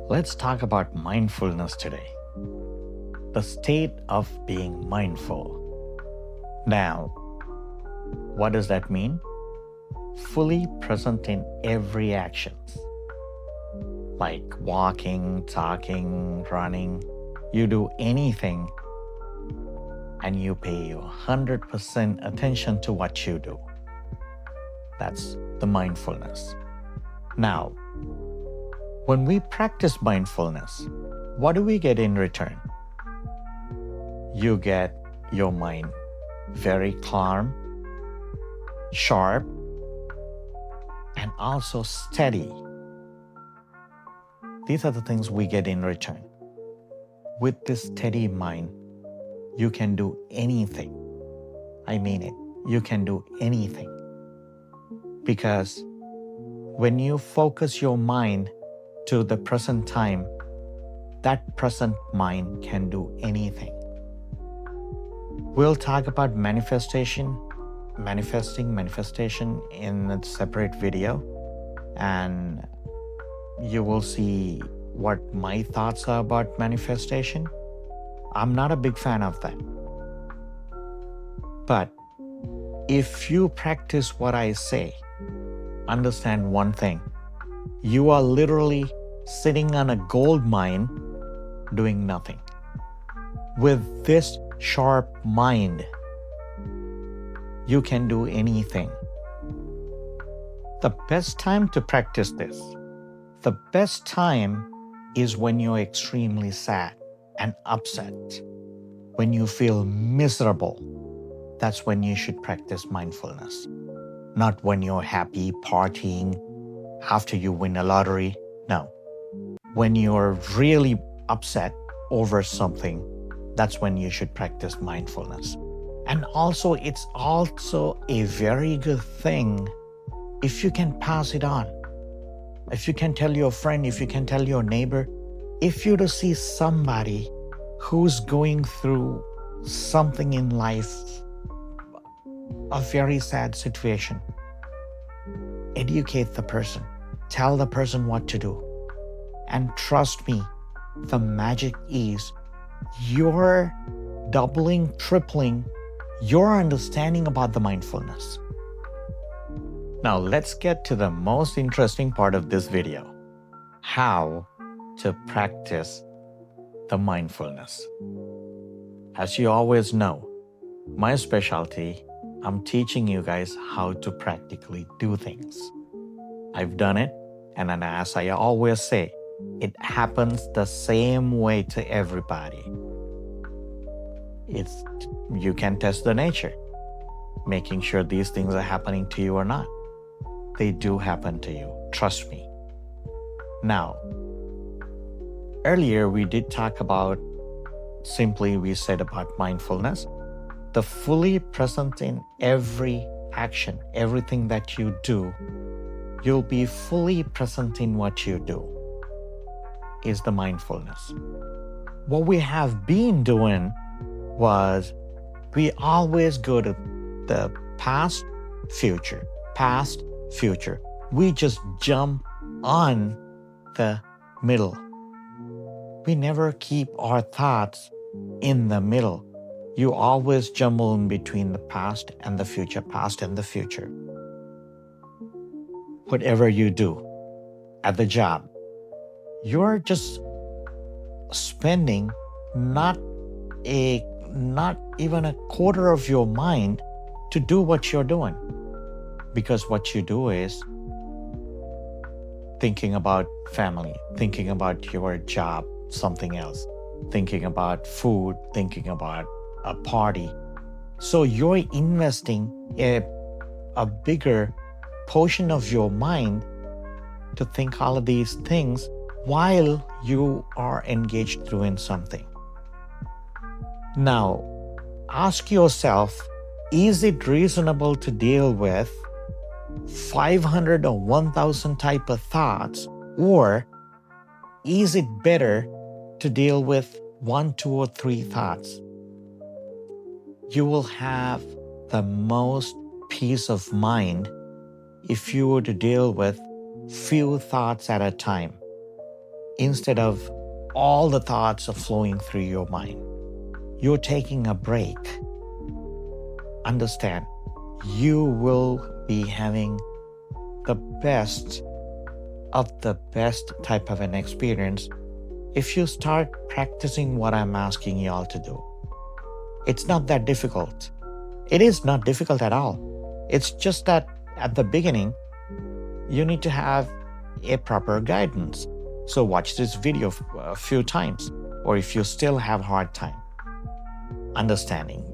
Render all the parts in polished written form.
Let's talk about mindfulness today. The state of being mindful. Now, what does that mean? Fully present in every action, like walking, talking, running. You do anything and you pay 100% attention to what you do. That's the mindfulness. Now, when we practice mindfulness, what do we get in return? You get your mind very calm, sharp, and also steady. These are the things we get in return. With this steady mind, you can do anything. I mean it. You can do anything. Because when you focus your mind to the present time, that present mind can do anything. We'll talk about manifestation in a separate video, and you will see what my thoughts are about manifestation. I'm not a big fan of that. But if you practice what I say, understand one thing. You are literally sitting on a gold mine doing nothing. With this sharp mind, you can do anything. The best time to practice this, the best time is when you're extremely sad and upset, when you feel miserable. That's when you should practice mindfulness. Not when you're happy, partying, after you win a lottery. No. When you're really upset over something, that's when you should practice mindfulness. And also, it's also a very good thing if you can pass it on. If you can tell your friend, if you can tell your neighbor, if you to see somebody who's going through something in life, a very sad situation, educate the person, tell the person what to do. And trust me, the magic is you're doubling, tripling your understanding about the mindfulness. Now let's get to the most interesting part of this video. How to practice the mindfulness. As you always know, my specialty, I'm teaching you guys how to practically do things. I've done it, and then as I always say, it happens the same way to everybody. You can test the nature, making sure these things are happening to you or not. They do happen to you, trust me. Now, earlier we did talk about, we said about mindfulness, the fully present in every action, everything that you do, you'll be fully present in what you do, is the mindfulness. What we have been doing was we always go to the past, future. We just jump on the middle. We never keep our thoughts in the middle. You always jumble in between the past and the future, Whatever you do at the job, you're just spending not even a quarter of your mind to do what you're doing. Because what you do is thinking about family, thinking about your job, something else, thinking about food, thinking about a party. So you're investing a bigger portion of your mind to think all of these things while you are engaged doing something. Now, ask yourself, is it reasonable to deal with 500 or 1,000 type of thoughts, or is it better to deal with 1, 2, or 3 thoughts? You will have the most peace of mind if you were to deal with few thoughts at a time. instead of all the thoughts of flowing through your mind. You're taking a break. Understand, you will be having the best of the best type of an experience if you start practicing what I'm asking you all to do. It's not that difficult. It is not difficult at all. It's just that at the beginning, you need to have a proper guidance. So watch this video a few times, or if you still have hard time understanding,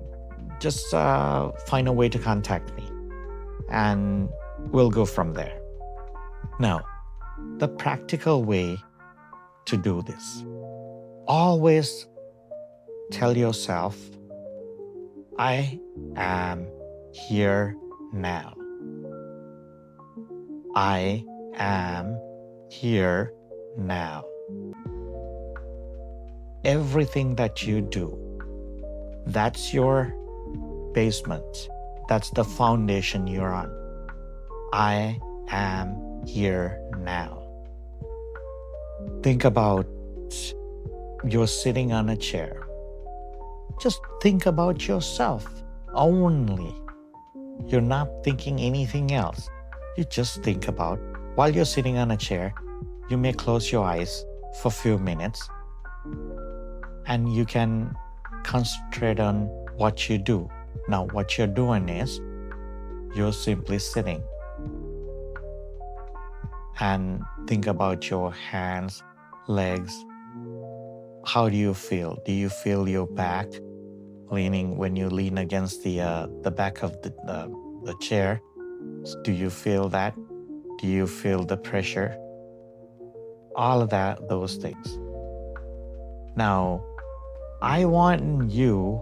just find a way to contact me and we'll go from there. Now, the practical way to do this, always tell yourself, I am here now. I am here now. Everything that you do, that's your basement. That's the foundation you're on. I am here now. Think about you're sitting on a chair. Just think about yourself only. You're not thinking anything else. You just think about, while you're sitting on a chair, you may close your eyes for a few minutes and you can concentrate on what you do. Now, what you're doing is you're simply sitting and think about your hands, legs. How do you feel? Do you feel your back leaning when you lean against the back of the chair? Do you feel that? Do you feel the pressure? All of that, those things. Now, I want you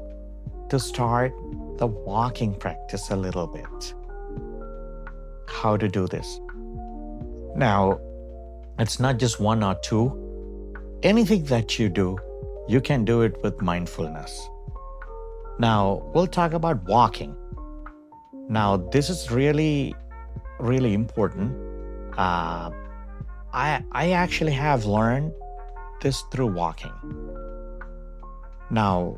to start the walking practice a little bit. How to do this? Now, it's not just one or two. Anything that you do, you can do it with mindfulness. Now, we'll talk about walking. Now, this is really, really important. I actually have learned this through walking. Now,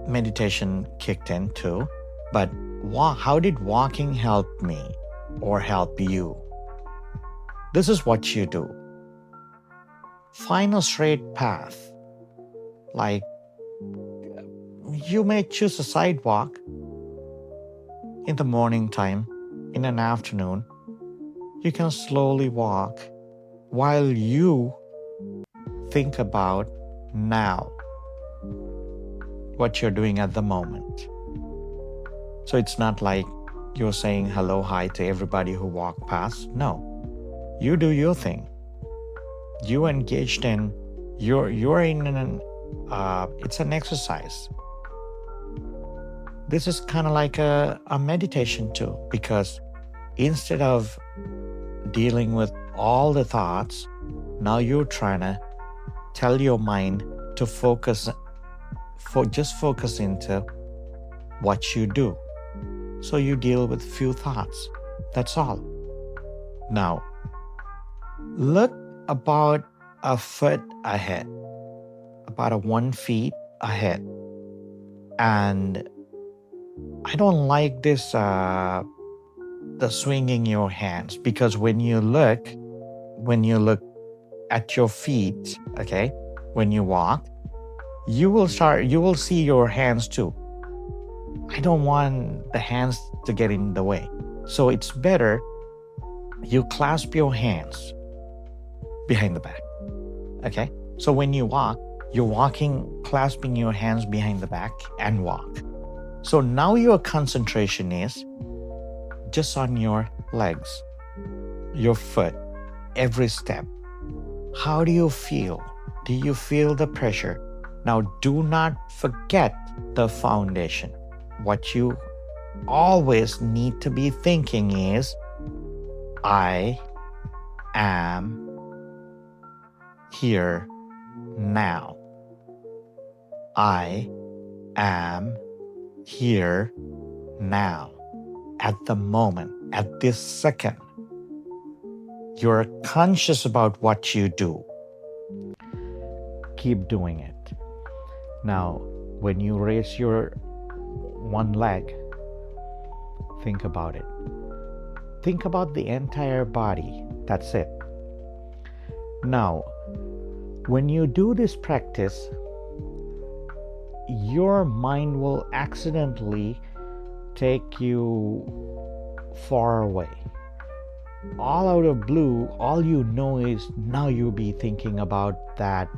meditation kicked in too, but how did walking help me or help you? This is what you do. Find a straight path. Like, you may choose a sidewalk in the morning time, in an afternoon. You can slowly walk while you think about now, what you're doing at the moment. So it's not like you're saying hello, hi to everybody who walk past. No, you do your thing. You engaged in, you're in an, it's an exercise. This is kind of like a meditation too, because instead of dealing with all the thoughts, now you're trying to tell your mind to focus into what you do. So you deal with few thoughts. That's all. Now, look about a foot ahead, about 1 feet ahead. And I don't like this, the swinging your hands, because when you look at your feet, okay, when you walk, you will see your hands too. I don't want the hands to get in the way. So it's better you clasp your hands behind the back. Okay? So when you walk, you're walking, clasping your hands behind the back and walk. So now your concentration is just on your legs, your foot, every step. How do you feel? Do you feel the pressure? Now, do not forget the foundation. What you always need to be thinking is, I am here now. I am here now. At the moment, at this second, you're conscious about what you do. keep doing it. Now, when you raise your one leg, think about it. Think about the entire body. That's it. Now, when you do this practice, your mind will accidentally take you far away. All out of blue, all you know is now you'll be thinking about that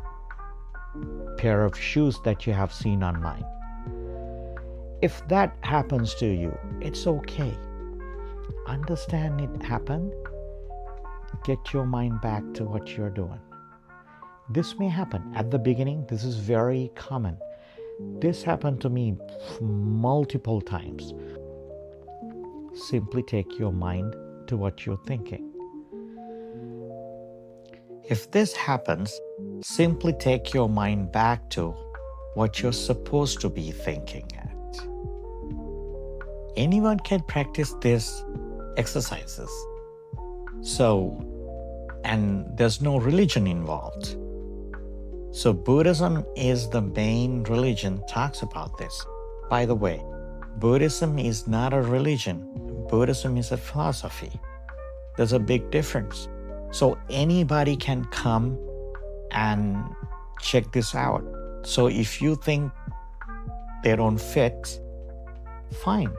pair of shoes that you have seen online. If that happens to you, it's okay. Understand it happened. Get your mind back to what you're doing. This may happen at the beginning. This is very common. This happened to me multiple times. Simply take your mind to what you're thinking. If this happens, simply take your mind back to what you're supposed to be thinking at. Anyone can practice these exercises. And there's no religion involved. So Buddhism is the main religion, talks about this. By the way, Buddhism is not a religion. Buddhism is a philosophy. There's a big difference. So anybody can come and check this out. So if you think they don't fit, fine,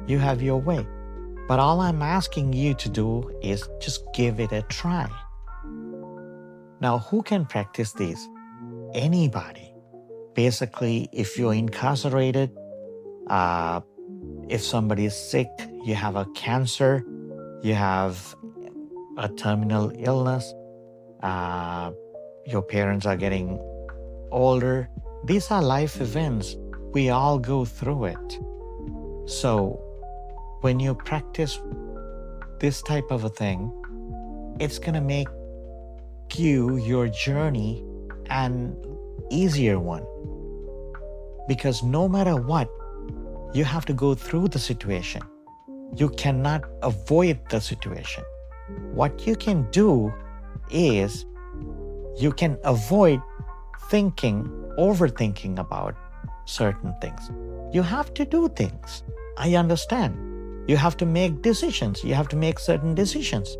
you have your way. But all I'm asking you to do is just give it a try. Now, who can practice these? Anybody. Basically, if you're incarcerated, if somebody is sick, you have a cancer, you have a terminal illness, your parents are getting older. These are life events. We all go through it. So when you practice this type of a thing, it's going to make your journey an easier one. Because no matter what, you have to go through the situation. You cannot avoid the situation. What you can do is you can avoid overthinking about certain things. You have to do things. I understand. You have to make decisions. You have to make certain decisions.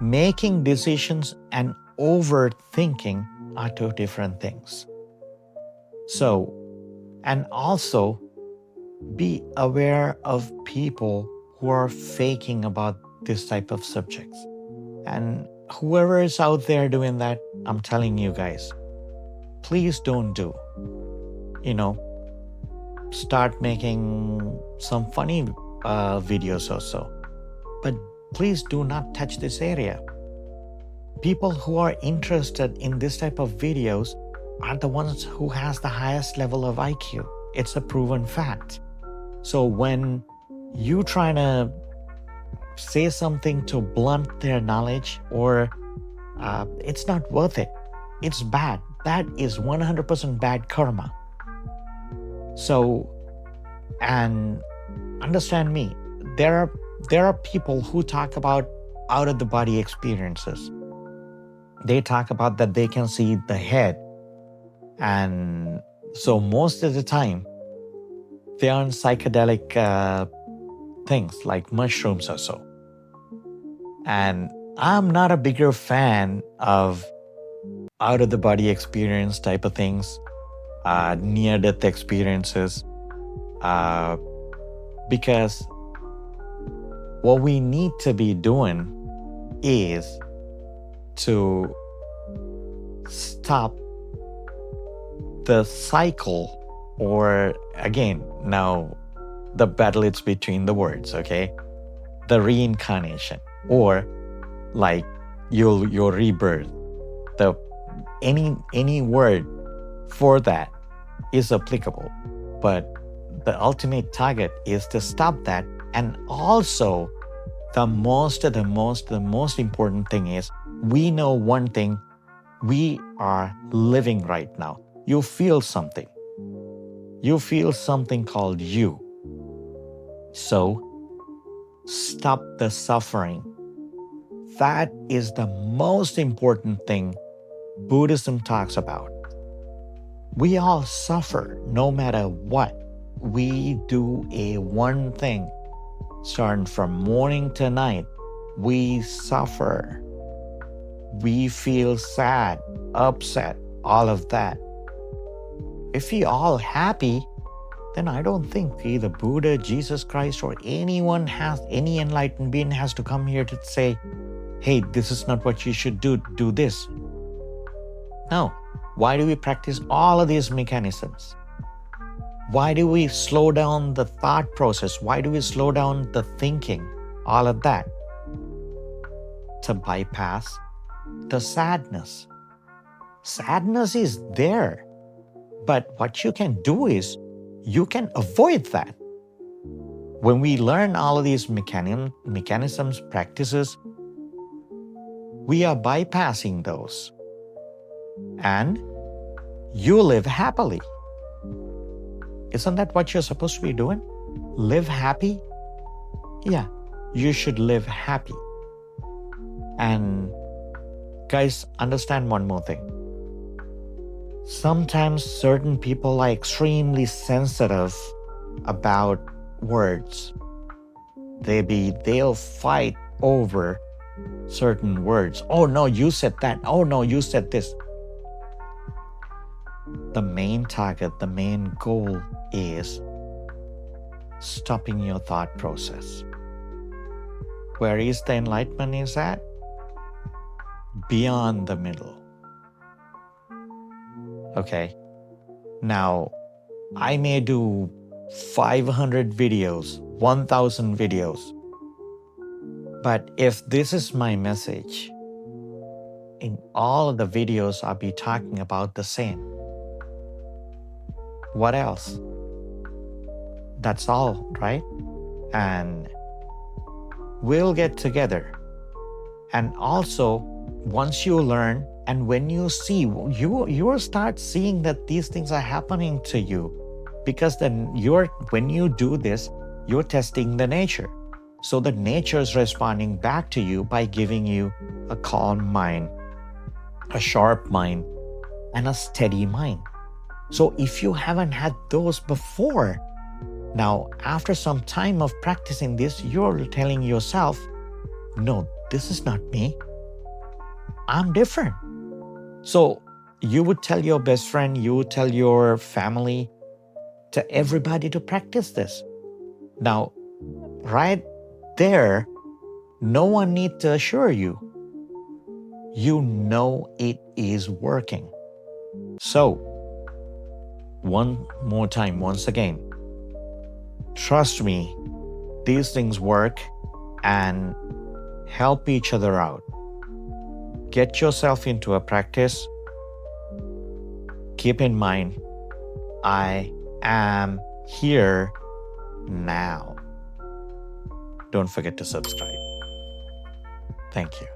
Making decisions and overthinking are two different things. So, and also be aware of people who are faking about this type of subjects. And whoever is out there doing that, I'm telling you guys, please don't do. Start making some funny videos or so. But please do not touch this area. People who are interested in this type of videos are the ones who has the highest level of IQ. It's a proven fact. So when you try to say something to blunt their knowledge, or it's not worth it. It's bad. That is 100% bad karma. So, and understand me, there are people who talk about out of the body experiences. They talk about that they can see the head. And so most of the time, they're on psychedelic things like mushrooms or so. And I'm not a bigger fan of out of the body experience type of things, near-death experiences, because what we need to be doing is to stop the cycle, or again, now the battle is between the words, okay? The reincarnation, or like your rebirth. Any word for that is applicable, but the ultimate target is to stop that. And also the most important thing is, we know one thing: we are living right now. You feel something called you. So stop the suffering. That is the most important thing Buddhism talks about. We all suffer no matter what. We do a one thing. Starting from morning to night, we suffer. We feel sad, upset, all of that. If we all happy, then I don't think either Buddha, Jesus Christ, or anyone has, any enlightened being has to come here to say, hey, this is not what you should do this. No. Why do we practice all of these mechanisms? Why do we slow down the thought process? Why do we slow down the thinking? All of that. To bypass the sadness. Sadness is there. But what you can do is, you can avoid that. When we learn all of these mechanisms, practices, we are bypassing those. And you live happily. Isn't that what you're supposed to be doing? Live happy? Yeah, you should live happy. And guys, understand one more thing. Sometimes certain people are extremely sensitive about words. They'll fight over certain words. Oh no, you said that. Oh no, you said this. The main target, the main goal is stopping your thought process. Where is the enlightenment is at? Beyond the middle. Okay. Now, I may do 500 videos, 1,000 videos. But if this is my message, in all of the videos I'll be talking about the same. What else? That's all, right? And we'll get together. And also, once you learn, and when you see, you will start seeing that these things are happening to you. Because then when you do this, you're testing the nature. So the nature is responding back to you by giving you a calm mind, a sharp mind, and a steady mind. So if you haven't had those before, now after some time of practicing this, you're telling yourself, no, this is not me. I'm different. So you would tell your best friend, you would tell your family, to everybody to practice this. Now, right there, no one needs to assure you. You know it is working. So, one more time, once again, trust me, these things work, and help each other out. Get yourself into a practice. Keep in mind, I am here now. Don't forget to subscribe. Thank you.